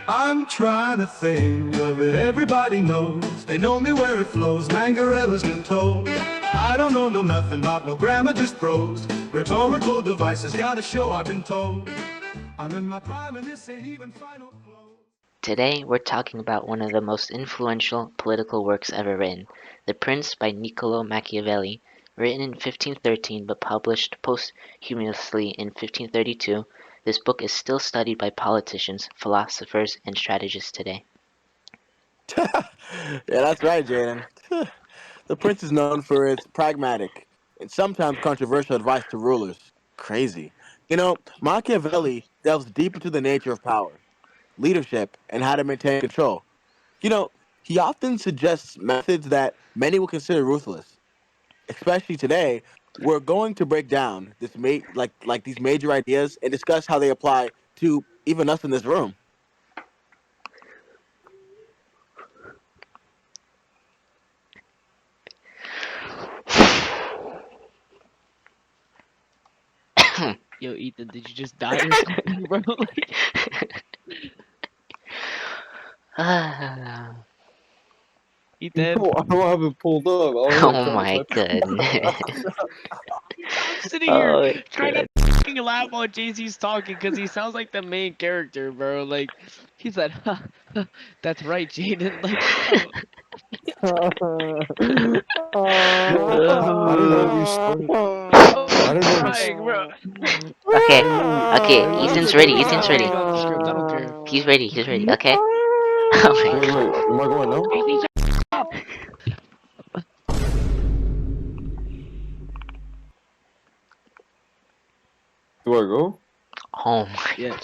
I'm trying to think of it. Everybody knows. They know me where it flows. Mangarella's been told. I don't know nothing about no grammar, just prose. Rhetorical devices, gotta show I've been told. I'm in my prime and this ain't even final close. Today, we're talking about one of the most influential political works ever written, The Prince by Niccolo Machiavelli, written in 1513 but published posthumously in 1532. This book is still studied by politicians, philosophers, and strategists today. Yeah, that's right, Jaden. The prince is known for its pragmatic and sometimes controversial advice to rulers. Crazy. Machiavelli delves deep into the nature of power, leadership, and how to maintain control. You know, he often suggests methods that many would consider ruthless. Especially today, we're going to break down like these major ideas and discuss how they apply to even us in this room. Yo, Ethan, did you just die or something, bro? Oh Ethan, I don't have it pulled up. I don't know. I'm trying to my type. goodness. I'm sitting here Oh my trying not god. to fucking laugh while JC's talking because he sounds like the main character, bro. Like, he said, that's right, Jaden. Like, bro, I didn't know we started. I'm I didn't know we. crying, bro. I Okay, didn't know. I okay, didn't know we Ethan's ready, started Ethan's Ethan's ready. reading off the now. script. I don't care. He's ready, okay? Oh my Wait, god. wait. Am I going now? JC, shut up. Do I go? Oh my Yeah,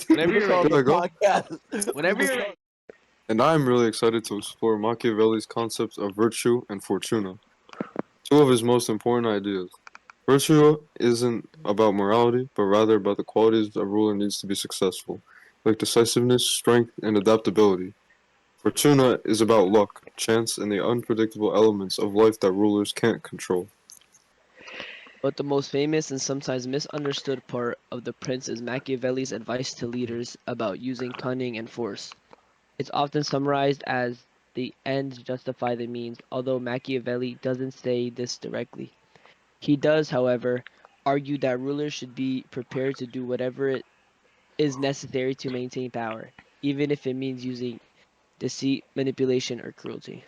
whenever We're you're called Do ready. the I go? podcast. Whenever you're ready. And I'm really excited to explore Machiavelli's concepts of virtue and fortuna, two of his most important ideas. Virtue isn't about morality, but rather about the qualities a ruler needs to be successful, like decisiveness, strength, and adaptability. Fortuna is about luck, chance, and the unpredictable elements of life that rulers can't control. But the most famous and sometimes misunderstood part of The Prince is Machiavelli's advice to leaders about using cunning and force. It's often summarized as the ends justify the means, although Machiavelli doesn't say this directly. He does, however, argue that rulers should be prepared to do whatever it is necessary to maintain power, even if it means using deceit, manipulation, or cruelty.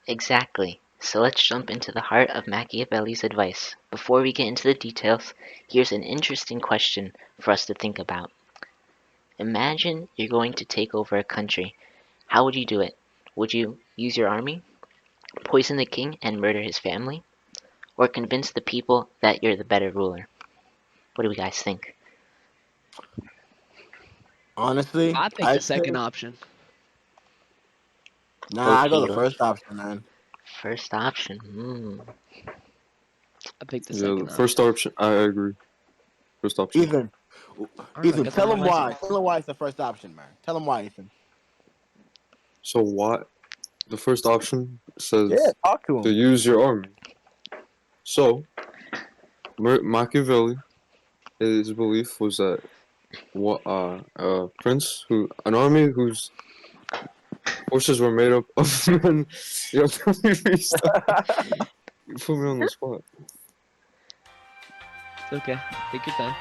Exactly. So let's jump into the heart of Machiavelli's advice. Before we get into the details, here's an interesting question for us to think about. Imagine you're going to take over a country. How would you do it? Would you use your army, poison the king and murder his family, or convince the people that you're the better ruler? What do you guys think? Honestly, I picked the I'd second say option. I go Okay, the first option, man. first option. I picked the Yeah, second the first option. option, I agree. First option. Ethan, Alright, I Ethan, guess I'm tell by him why. myself. Tell him why it's the first option, man. Tell him why, Ethan. So what? The first option Yeah, says talk to to him. use your army. So Machiavelli, his belief was that what a prince who an army whose forces were made up of men. Yo, let me restart. You put me on the spot. It's okay. Take your time.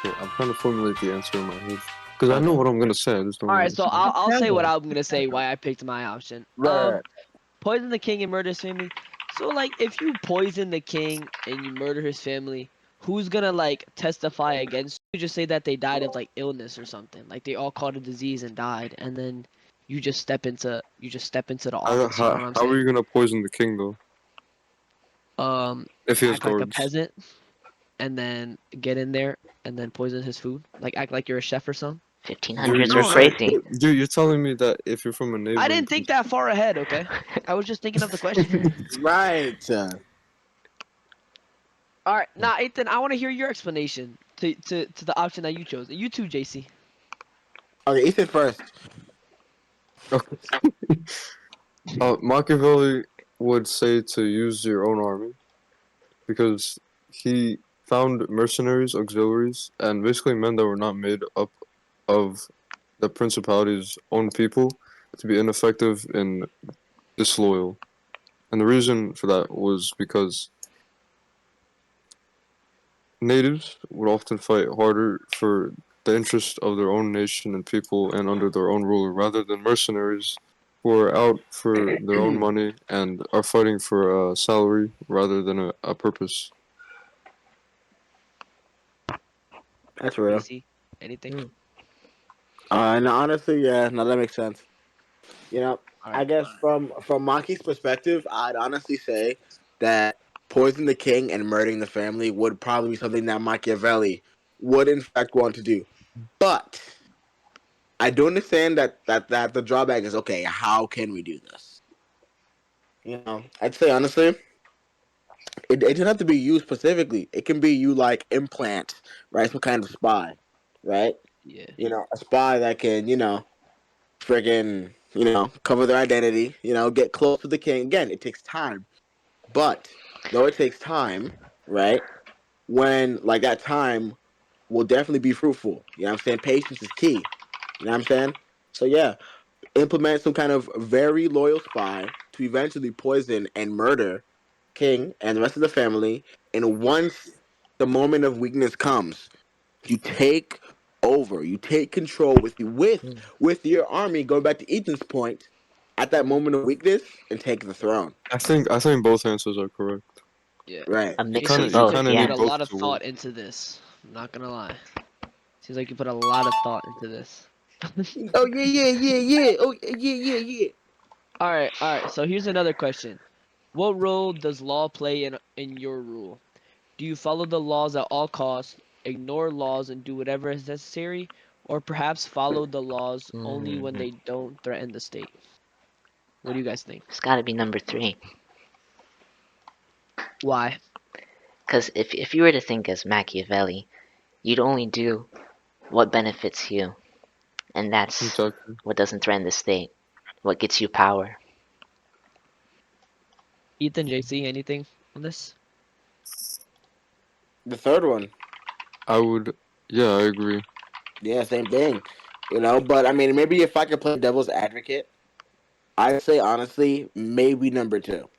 Okay, I'm trying to formulate the answer in my head because I know Okay. what I'm gonna say. I just don't All know right, how to so say it. I'll say what I'm gonna say. Why I picked my option. Right. Poison the king and murder his family. So like, if you poison the king and you murder his family, who's gonna like testify against you? Just say that they died of like illness or something. Like they all caught a disease and died, and then you just step into the office. You know what I'm How are saying? you gonna poison the king though? Um, If he has act like a guards. peasant, and then get in there and then poison his food. Like act like you're a chef or something. 1500s were No, no, crazy. Dude, you're telling me that if you're from a I neighboring didn't think country. that far ahead. Okay, I was just thinking of the question. Right. All right, now Ethan, I want to hear your explanation to the option that you chose. You too, JC. Okay, Ethan first. Okay. Machiavelli would say to use your own army because he found mercenaries, auxiliaries, and basically men that were not made up of the principality's own people to be ineffective and disloyal. And the reason for that was because natives would often fight harder for the interest of their own nation and people and under their own ruler rather than mercenaries who are out for their own money and are fighting for a salary rather than a purpose. That's real. JC, anything? Mm. And honestly, yeah, no, that makes sense. You know, All I right. guess from Maki's perspective, I'd honestly say that poisoning the king and murdering the family would probably be something that Machiavelli would in fact want to do. But I do understand that the drawback is okay. How can we do this? I'd say honestly, it doesn't have to be you specifically. It can be you like implant, right? Some kind of spy, right? Yeah. A spy that can friggin' cover their identity. Get close to the king. Again, it takes time, but though it takes time, right? When like that time will definitely be fruitful. You know what I'm saying? Patience is key. You know what I'm saying? So yeah, implement some kind of very loyal spy to eventually poison and murder King and the rest of the family. And once the moment of weakness comes, you take over. You take control Mm. with your army. Going back to Ethan's point, at that moment of weakness, and take the throne. I think both answers are correct. Yeah. Right. A You mix kind of of JC you seems both, like kind of you put yeah. a need both lot of to work. thought into this. I'm not gonna lie. Seems like you put a lot of thought into this. Oh yeah, yeah, yeah, yeah. Oh yeah, yeah, yeah. All right. So here's another question. What role does law play in your rule? Do you follow the laws at all costs, ignore laws and do whatever is necessary, or perhaps follow the laws only when Mm. they don't threaten the state? What do you guys think? It's gotta be number three. Why? Because if you were to think as Machiavelli, you'd only do what benefits you, and that's Exactly. what doesn't threaten the state, what gets you power. Ethan, JC, anything on this? The third one. I would. Yeah, I agree. Yeah, same thing. But I mean, maybe if I could play devil's advocate, I'd say honestly, maybe number two.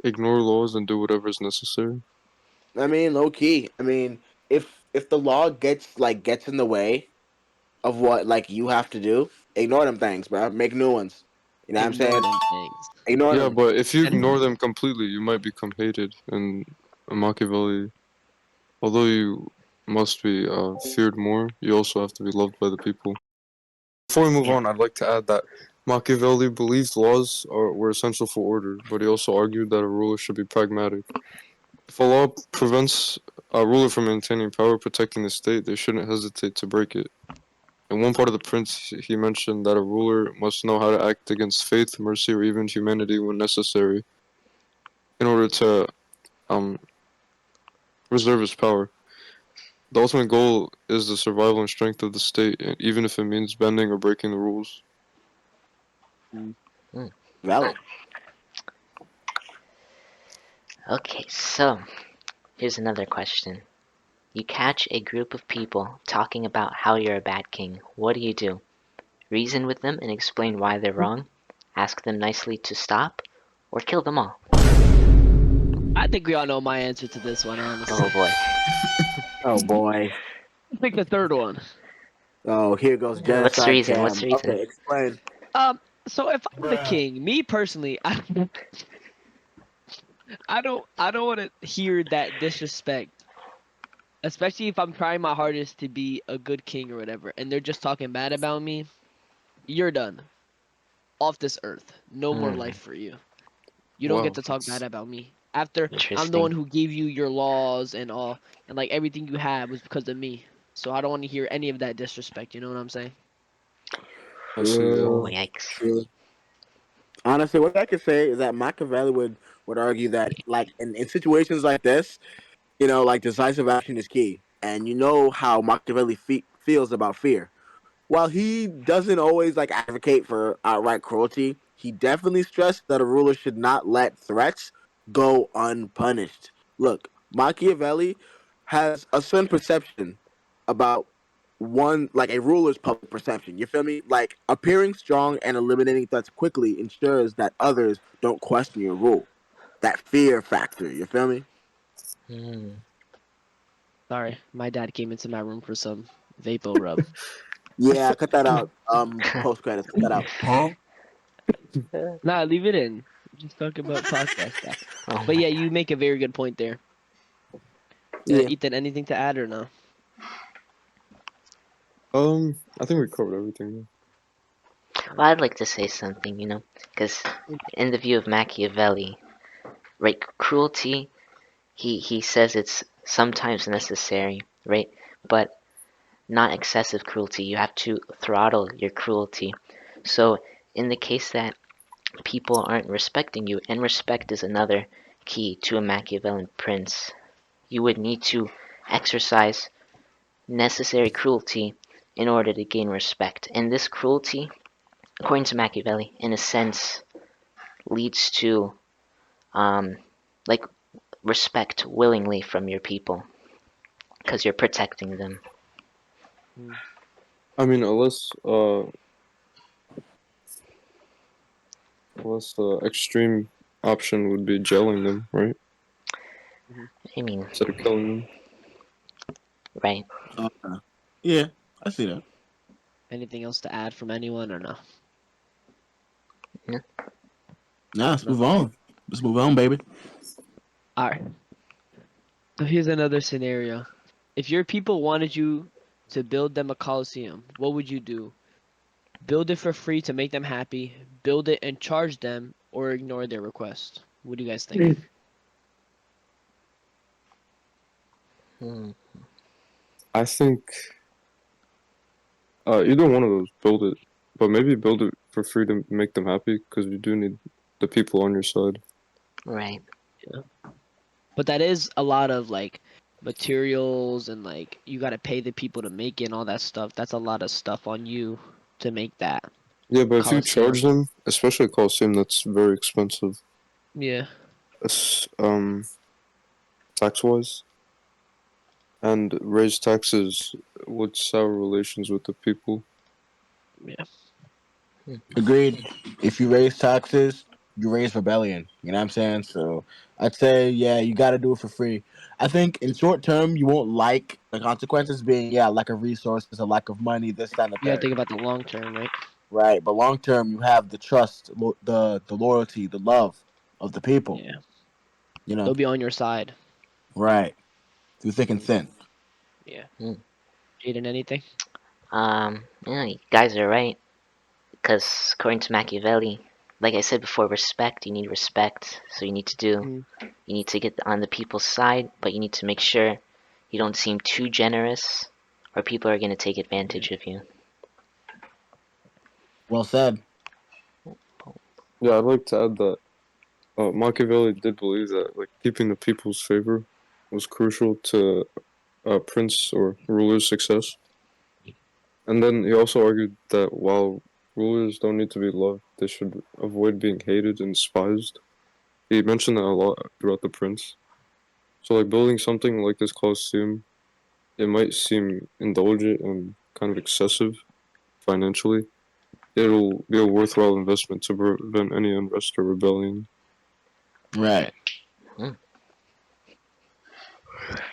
Ignore laws and do whatever is necessary. I mean, low key. I mean, if the law gets in the way of what like you have to do, ignore them things, bro. Make new ones. You know what I'm Ignore saying? them things. Ignore Yeah, them. but if you And ignore them completely, you might become hated. And Machiavelli, although you must be feared more, you also have to be loved by the people. Before we move Yeah. on, I'd like to add that Machiavelli believed were essential for order, but he also argued that a ruler should be pragmatic. If a law prevents a ruler from maintaining power, protecting the state, they shouldn't hesitate to break it. In one part of the Prince, he mentioned that a ruler must know how to act against faith, mercy, or even humanity when necessary in order to um, reserve his power. The ultimate goal is the survival and strength of the state, even if it means bending or breaking the rules. mm, Mm. Valid. Okay, so here's another question. You catch a group of people talking about how you're a bad king. What do? Reason with them and explain why they're wrong? Ask them nicely to stop? Or kill them all? I think we all know my answer to this one, Oh honestly. boy. Oh boy. I think the third one. Oh, here goes What's the genocide reason? What's cam. the reason? Okay, explain. So if I'm the king, me personally, I don't want to hear that disrespect, especially if I'm trying my hardest to be a good king or whatever, and they're just talking bad about me. You're done. Off this earth. No more Hmm, life for you. You don't get Wow, to talk bad that's about me. After I'm the interesting. one who gave you your laws and all, and like everything you had was because of me. So I don't want to hear any of that disrespect. You know what I'm saying? I see. Yeah, Oh, True. yikes. True. Honestly, what I could say is that Machiavelli would argue that like in situations like this, like decisive action is key. And you know how Machiavelli feels about fear. While he doesn't always like advocate for outright cruelty, he definitely stressed that a ruler should not let threats go unpunished. Look, Machiavelli has a certain perception about one, like a ruler's public perception. You feel me? Like appearing strong and eliminating threats quickly ensures that others don't question your rule. That fear factor. You feel me? Hmm. Sorry, my dad came into my room for some vapor rub. Yeah, cut that out. Post credits, cut that out. Huh? Nah, leave it in. Just talk about podcast stuff. Oh But my yeah, god. you make a very good point there. Yeah. Ethan, anything to add or no? I think we covered everything. Well, I'd like to say something, because in the view of Machiavelli, right, cruelty, he says it's sometimes necessary, right, but not excessive cruelty. You have to throttle your cruelty. So in the case that people aren't respecting you, and respect is another key to a Machiavellian prince, you would need to exercise necessary cruelty in order to gain respect. And this cruelty, according to Machiavelli, in a sense, leads to um, like respect willingly from your people because you're protecting them. Mm. I mean, unless the extreme option would be jailing them, right? Mhm. I mean, Instead of killing them. right? Yeah, I see that. Anything else to add from anyone or no? Yeah. Nah, let's No. move on. Let's move on, baby. All right. So here's another scenario. If your people wanted you to build them a coliseum, what would you do? Build it for free to make them happy, build it and charge them, or ignore their request? What do you guys think? Hmm. I think either one of those, build it, but maybe build it for free to make them happy, because you do need the people on your side. Right. Yeah. But that is a lot of like materials and like you got to pay the people to make it and all that stuff. That's a lot of stuff on you to make that Yeah, but if you coliseum. charge them, especially a Coliseum, that's very expensive, Yeah. as- um, tax-wise, and raise taxes would sour relations with the people. Yeah. Agreed. If you raise taxes, you raise rebellion. You know what I'm saying? So I'd say, yeah, you got to do it for free. I think in short term, you won't like the consequences being, yeah, lack of resources, a lack of money, this, that, and the You got to third. think about the long term, right? Right. But long term, you have the trust, the loyalty, the love of the people. Yeah. You know? They'll be on your side. Right. Through thick and Mm. thin. Yeah. Hmm. Jaden, anything? You guys are right. Because according to Machiavelli, like I said before, respect. You need respect. So Mm. you need to get on the people's side, but you need to make sure you don't seem too generous, or people are going to take Yeah. advantage of you. Well said. Yeah, I'd like to add that Machiavelli did believe that like keeping the people's favor was crucial to a prince or ruler's success. And then he also argued that while rulers don't need to be loved, they should avoid being hated and despised. He mentioned that a lot throughout The Prince. So, like, building something like this Colosseum, it might seem indulgent and kind of excessive financially. It'll be a worthwhile investment to prevent any unrest or rebellion. Right. Hmm.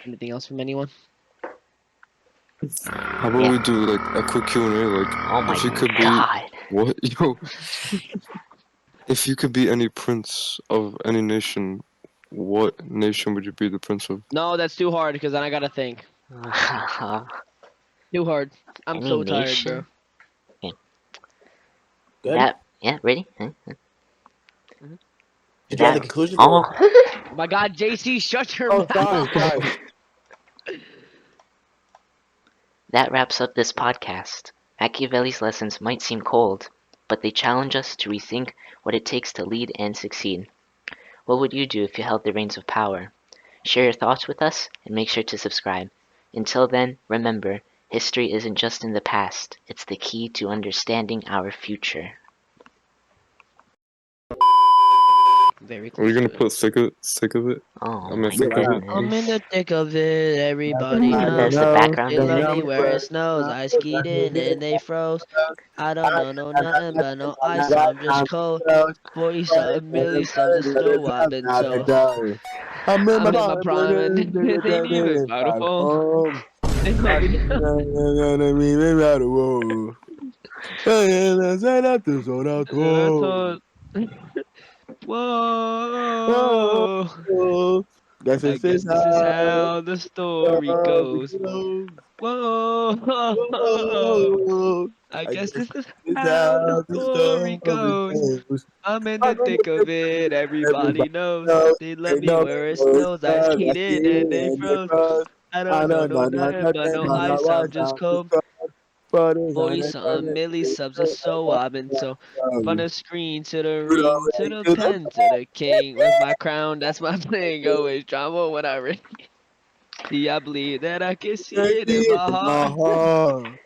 Anything else from anyone? How about Yeah. we do like a quick Q&A? Like, Oh my if you could be god. what yo, if you could be any prince of any nation, what nation would you be the prince of? No, that's too hard because then I got to think. Too hard. I'm Any so tired, bro. nation? Yeah. Good. Yeah, ready? Mhm. Did you have the That. conclusion? Oh. Oh my God, JC, shut your Oh, mouth. sorry. That wraps up this podcast. Machiavelli's lessons might seem cold, but they challenge us to rethink what it takes to lead and succeed. What would you do if you held the reins of power? Share your thoughts with us and make sure to subscribe. Until then, remember, history isn't just in the past, it's the key to understanding our future. Very Are we close gonna to it. put sick of it? Oh I mean, my Yeah, think why of not? it. I'm in the goodness. thick of it, everybody We Everybody Is have the knows. to. knows background They they love music? know me me where it where it's snows. not. I skied in and they froze. I don't know, no nothing but no ice, I'm just cold. 40 something milli subs is still wobbin', so I'm in my I'm in my prime prime and and they didn't even it's buy the back phone. home. They let I me can't know. me out of war. Say that to so that I to. told, whoa. Guess I this is guess this is how how the story it goes. goes. Whoa. Whoa. I I guess guess this is this is how the how the story story goes. goes. I'm in I'm the in thick of the it, everybody everybody knows. knows. They love They me know where it where it's snows. I not. I skate see in and they it and they froze. froze. I I don't know, don't no know nothing but nothing no but my ice. I'm wife. just I'm cold. just but it's on 40 it. something milli subs is so wobbin'. So from the screen to the ring to the To the pen to the king. Where's my crown? That's my thing. Always drama when I ring. See, I believe that I can see I it see in it my in my heart. heart.